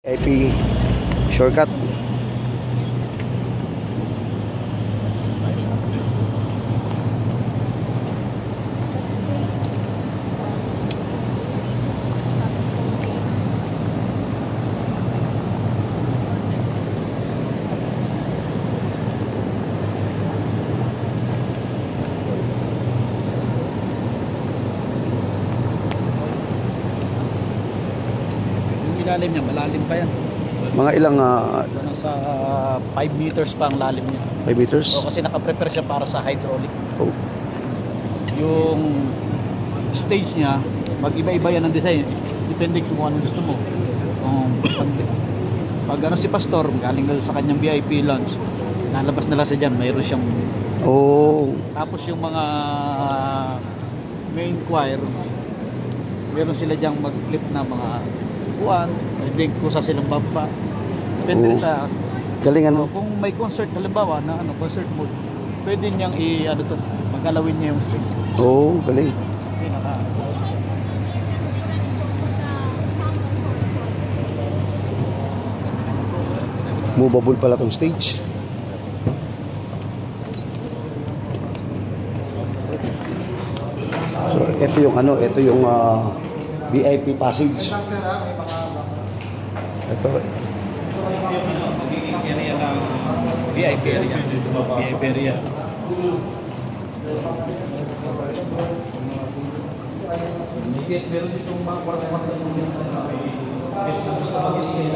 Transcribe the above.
VIP shortcut. Lalim niya, malalim pa yan. Mga ilang Nasa 5 meters pa ang lalim niya. 5 meters? O, kasi nakaprepare siya para sa hydraulic. Oh. Yung stage niya, mag-iba-iba yan ang design. Depende kung ano gusto mo. Pag ano si Pastor, galing na sa kanyang VIP lounge, nalabas na lang siya dyan, mayroon siyang... Oh. Tapos yung mga main choir, meron sila dyang mag-clip na mga buwan, may kusa silang bamba. Depende sa Galing ano? kung may concert halimbawa na ano, concert mode, pwede niyang i-ano to, magalawin niya yung stage. Oh, galing. Pinaka Movable pala tong stage. So, ito yung ano, ito yung VIP passage. Ito. magiging area ng VIP area. VIP area. Yes, meron ditong mga kwarto-kwarto yung yes, gusto mag-stay.